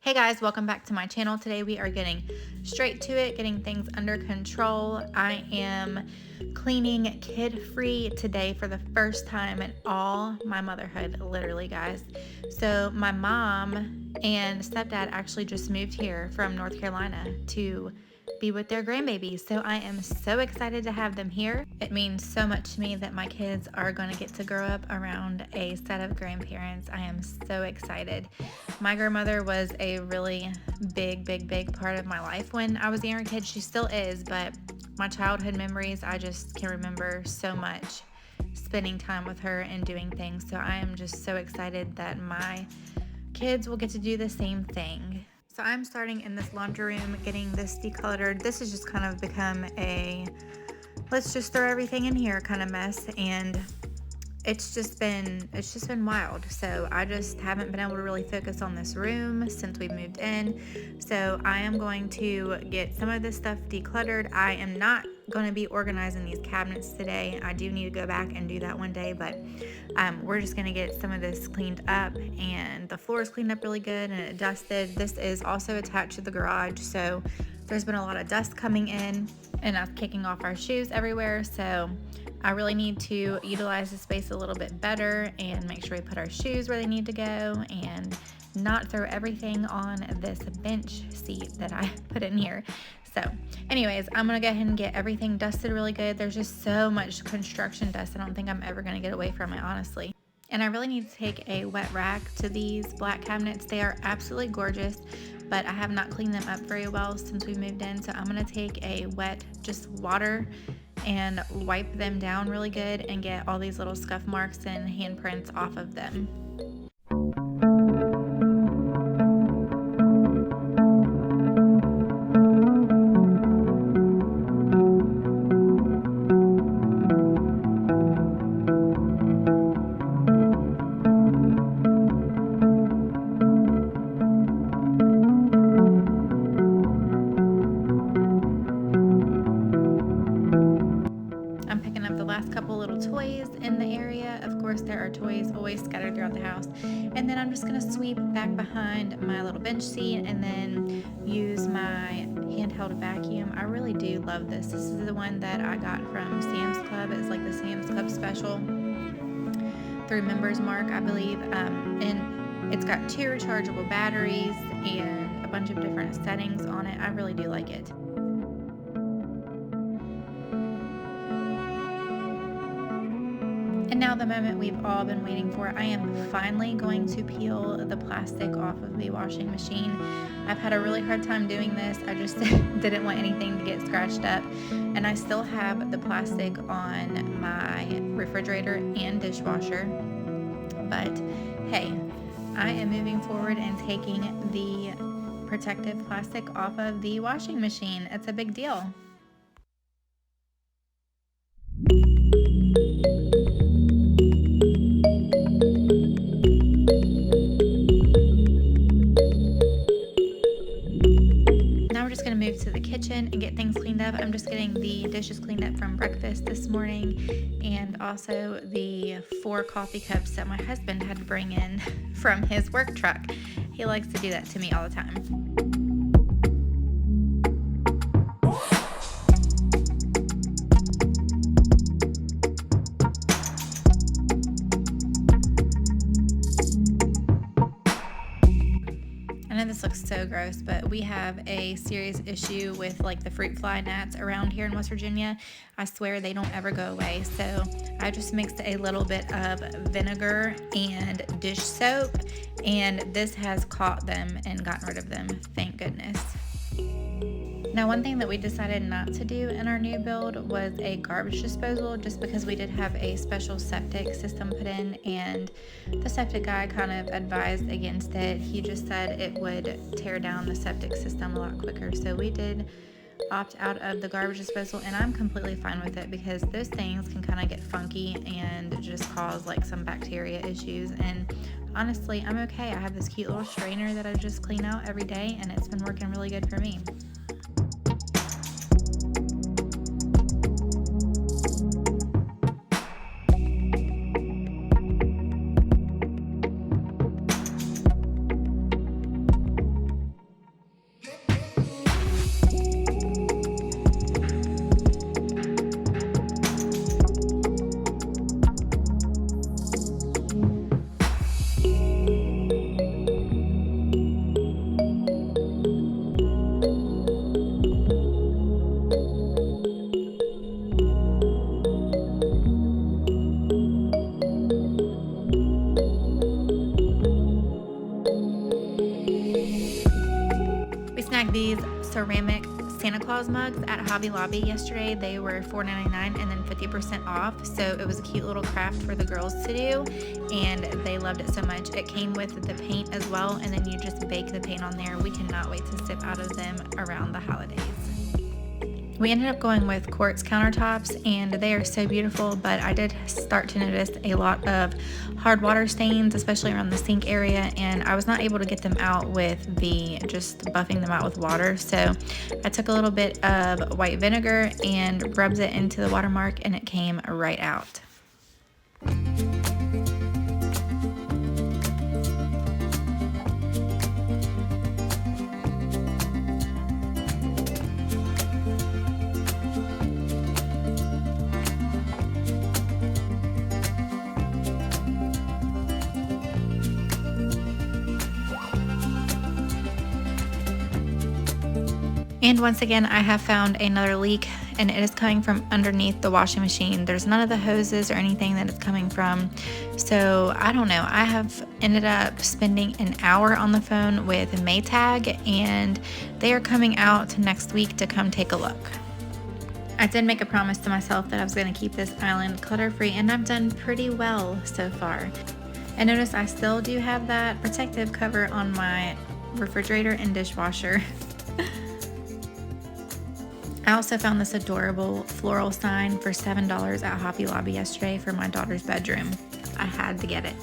Hey guys, welcome back to my channel. Today we are getting straight to it, getting things under control. I am cleaning kid-free today for the first time in all my motherhood, literally guys. So my mom and stepdad actually just moved here from North Carolina to be with their grandbabies. So I am so excited to have them here. It means so much to me that my kids are going to get to grow up around a set of grandparents. I am so excited. My grandmother was a really big part of my life when I was a younger kid. She still is, but my childhood memories, I just can remember so much spending time with her and doing things. So I am just so excited that my kids will get to do the same thing. So I'm starting in this laundry room, getting this decluttered. This has just kind of become a let's just throw everything in here kind of mess, and it's just been wild. So I just haven't been able to really focus on this room since we moved in. So I am going to get some of this stuff decluttered. I am not going to be organizing these cabinets today. I do need to go back and do that one day, but we're just going to get some of this cleaned up, and the floor is cleaned up really good and it dusted. This is also attached to the garage, so there's been a lot of dust coming in and us kicking off our shoes everywhere. So I really need to utilize the space a little bit better and make sure we put our shoes where they need to go and not throw everything on this bench seat that I put in here. So anyways, I'm gonna go ahead and get everything dusted really good. There's just so much construction dust. I don't think I'm ever gonna get away from it, honestly. And I really need to take a wet rag to these black cabinets. They are absolutely gorgeous, but I have not cleaned them up very well since we moved in. So I'm gonna take a wet, just water, and wipe them down really good and get all these little scuff marks and handprints off of them. I'm picking up the last couple little toys in the area. Of course, there are toys always scattered throughout the house. And then I'm just gonna sweep back behind my little bench seat and then use my handheld vacuum. I really do love this. This is the one that I got from Sam's Club. It's like the Sam's Club special through Members Mark, I believe. And it's got 2 rechargeable batteries and a bunch of different settings on it. I really do like it. And now the moment we've all been waiting for. I am finally going to peel the plastic off of the washing machine. I've had a really hard time doing this. I just didn't want anything to get scratched up. And I still have the plastic on my refrigerator and dishwasher. But hey, I am moving forward and taking the protective plastic off of the washing machine. It's a big deal. Move to the kitchen and get things cleaned up. I'm just getting the dishes cleaned up from breakfast this morning, and also the 4 coffee cups that my husband had to bring in from his work truck. He likes to do that to me all the time. I know this looks so gross, but we have a serious issue with like the fruit fly gnats around here in West Virginia. I swear they don't ever go away. So I just mixed a little bit of vinegar and dish soap, and this has caught them and gotten rid of them, thank goodness. Now, one thing that we decided not to do in our new build was a garbage disposal, just because we did have a special septic system put in, and the septic guy kind of advised against it. He just said it would tear down the septic system a lot quicker. So we did opt out of the garbage disposal, and I'm completely fine with it because those things can kind of get funky and just cause like some bacteria issues. And honestly, I'm okay. I have this cute little strainer that I just clean out every day, and it's been working really good for me. We snagged these ceramic Santa Claus mugs at Hobby Lobby yesterday. They were $4.99 and then 50% off. So it was a cute little craft for the girls to do, and they loved it so much. It came with the paint as well, and then you just bake the paint on there. We cannot wait to sip out of them around the holidays. We ended up going with quartz countertops, and they are so beautiful, but I did start to notice a lot of hard water stains, especially around the sink area, and I was not able to get them out with just buffing them out with water. So I took a little bit of white vinegar and rubbed it into the watermark, and it came right out. And once again, I have found another leak, and it is coming from underneath the washing machine. There's none of the hoses or anything that it's coming from. So I don't know. I have ended up spending an hour on the phone with Maytag, and they are coming out next week to come take a look. I did make a promise to myself that I was going to keep this island clutter-free, and I've done pretty well so far. And notice I still do have that protective cover on my refrigerator and dishwasher. I also found this adorable floral sign for $7 at Hobby Lobby yesterday for my daughter's bedroom. I had to get it.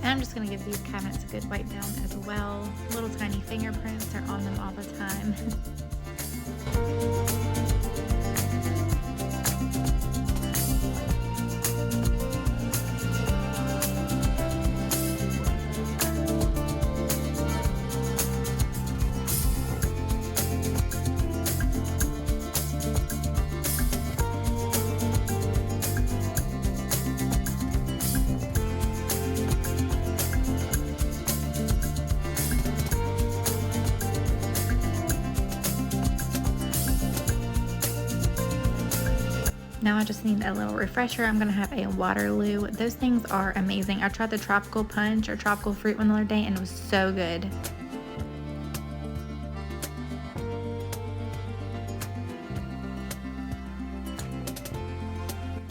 I'm just going to give these cabinets a good wipe down as well. Little tiny fingerprints are on them all the time. Now I just need a little refresher. I'm gonna have a Waterloo. Those things are amazing. I tried the tropical punch or tropical fruit one the other day, and it was so good.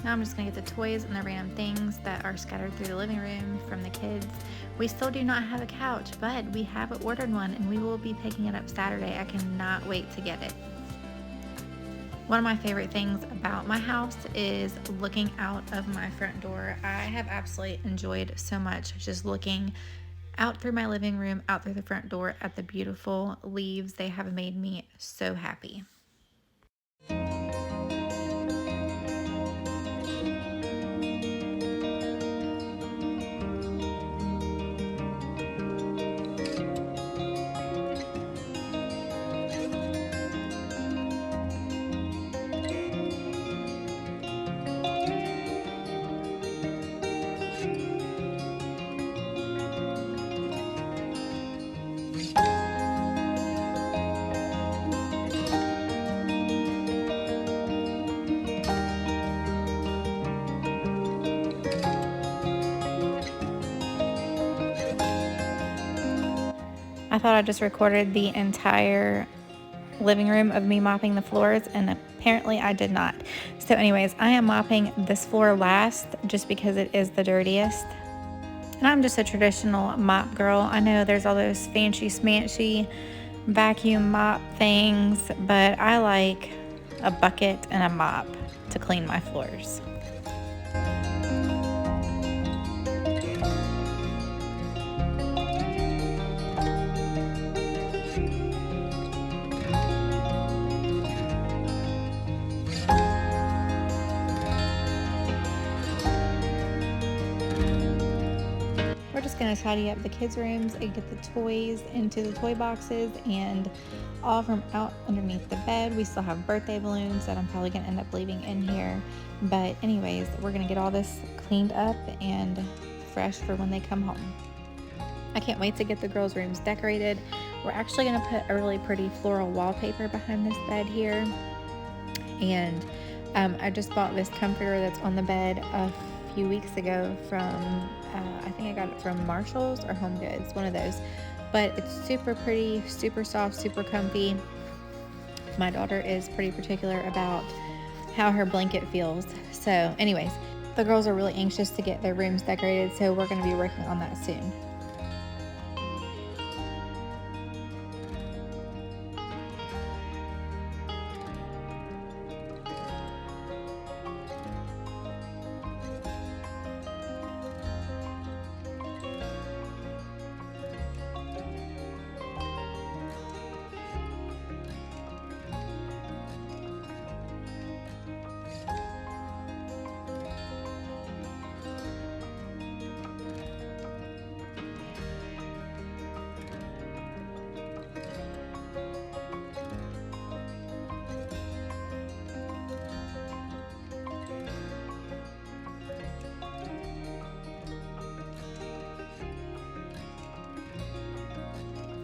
Now I'm just gonna get the toys and the random things that are scattered through the living room from the kids. We still do not have a couch, but we have ordered one, and we will be picking it up Saturday. I cannot wait to get it. One of my favorite things about my house is looking out of my front door. I have absolutely enjoyed so much just looking out through my living room, out through the front door at the beautiful leaves. They have made me so happy. I thought I just recorded the entire living room of me mopping the floors, and apparently I did not. So anyways, I am mopping this floor last just because it is the dirtiest. And I'm just a traditional mop girl. I know there's all those fancy smancy vacuum mop things, but I like a bucket and a mop to clean my floors. We're just going to tidy up the kids' rooms and get the toys into the toy boxes and all from out underneath the bed. We still have birthday balloons that I'm probably gonna end up leaving in here. But anyways, we're gonna get all this cleaned up and fresh for when they come home. I can't wait to get the girls' rooms decorated. We're actually gonna put a really pretty floral wallpaper behind this bed here. And I just bought this comforter that's on the bed a few weeks ago from, I think I got it from Marshall's or Home Goods, one of those. But it's super pretty, super soft, super comfy. My daughter is pretty particular about how her blanket feels. So anyways, the girls are really anxious to get their rooms decorated, so we're gonna be working on that soon.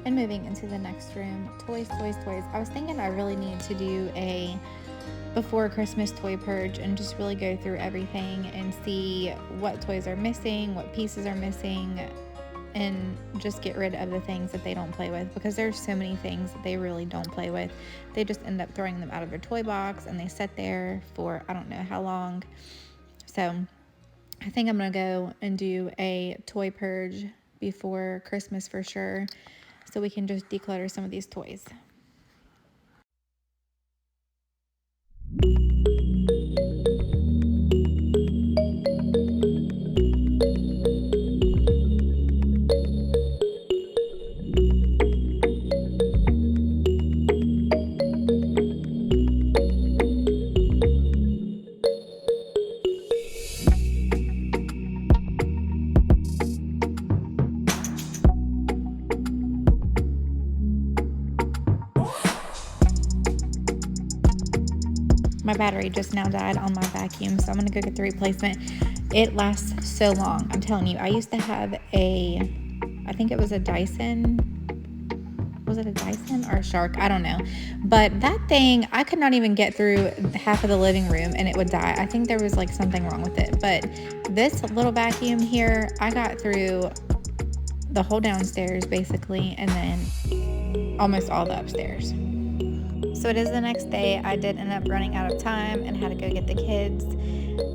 And moving into the next room, toys. I was thinking I really need to do a before Christmas toy purge and just really go through everything and see what toys are missing, what pieces are missing, and just get rid of the things that they don't play with, because there's so many things that they really don't play with. They just end up throwing them out of their toy box and they sit there for I don't know how long. So I think I'm gonna go and do a toy purge before Christmas for sure, so we can just declutter some of these toys. My battery just now died on my vacuum, so I'm gonna go get the replacement. It lasts so long, I'm telling you. I used to have I think it was a Dyson. Was it a Dyson or a Shark? I don't know. But that thing, I could not even get through half of the living room and it would die. I think there was like something wrong with it. But this little vacuum here, I got through the whole downstairs basically, and then almost all the upstairs. So it is the next day. I did end up running out of time and had to go get the kids.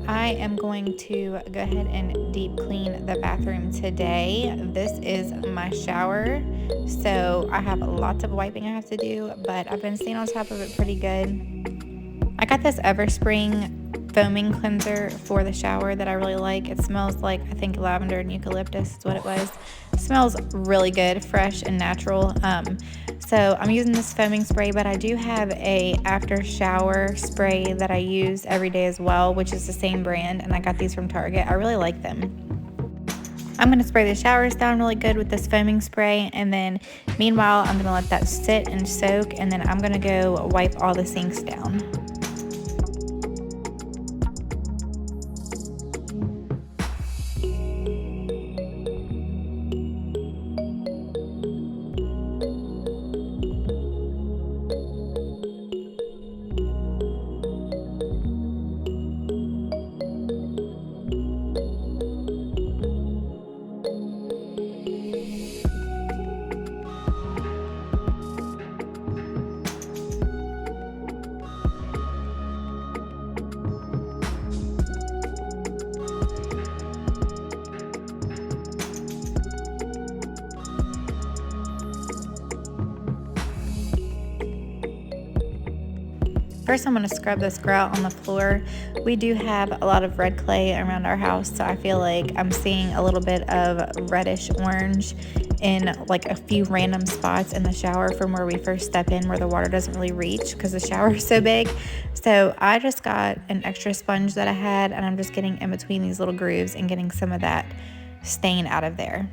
I am going to go ahead and deep clean the bathroom today. This is my shower, so I have lots of wiping I have to do, but I've been staying on top of it pretty good. I got this Everspring foaming cleanser for the shower that I really like. It smells like, I think, lavender and eucalyptus is what it was. It smells really good, fresh and natural. So I'm using this foaming spray, but I do have a after shower spray that I use every day as well, which is the same brand, and I got these from Target. I really like them. I'm going to spray the showers down really good with this foaming spray, and then meanwhile I'm going to let that sit and soak, and then I'm going to go wipe all the sinks down. First, I'm going to scrub this grout on the floor. We do have a lot of red clay around our house, so I feel like I'm seeing a little bit of reddish orange in like a few random spots in the shower from where we first step in, where the water doesn't really reach because the shower is so big. So I just got an extra sponge that I had, and I'm just getting in between these little grooves and getting some of that stain out of there.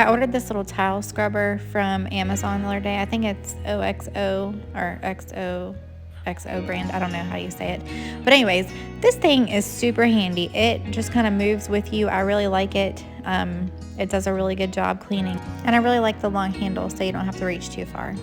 I ordered this little tile scrubber from Amazon the other day. I think it's OXO or XOXO brand. I don't know how you say it. But anyways, this thing is super handy. It just kind of moves with you. I really like it. It does a really good job cleaning. And I really like the long handle so you don't have to reach too far.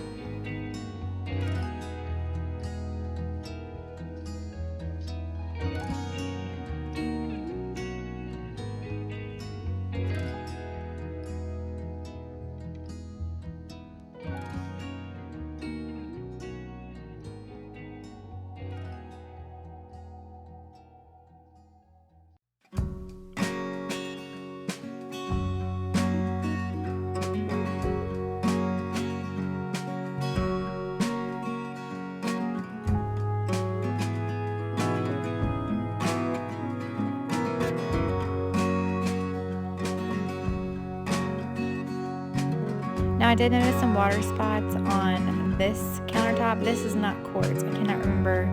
Now I did notice some water spots on this countertop. This is not quartz. I cannot remember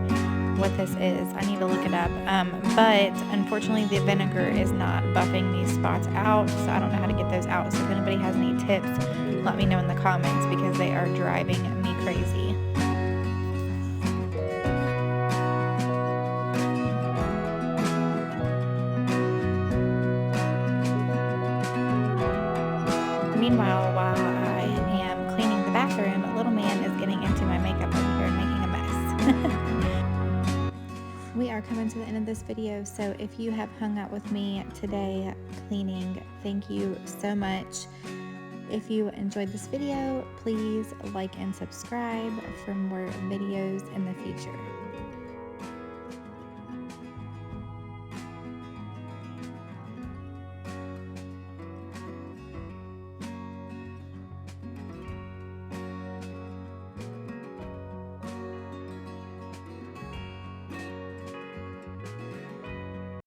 what this is. I need to look it up. But unfortunately the vinegar is not buffing these spots out, so I don't know how to get those out. So if anybody has any tips, let me know in the comments because they are driving me crazy. Meanwhile, while I am cleaning the bathroom, little man is getting into my makeup over here and making a mess. We are coming to the end of this video, so if you have hung out with me today cleaning, thank you so much. If you enjoyed this video, please like and subscribe for more videos in the future.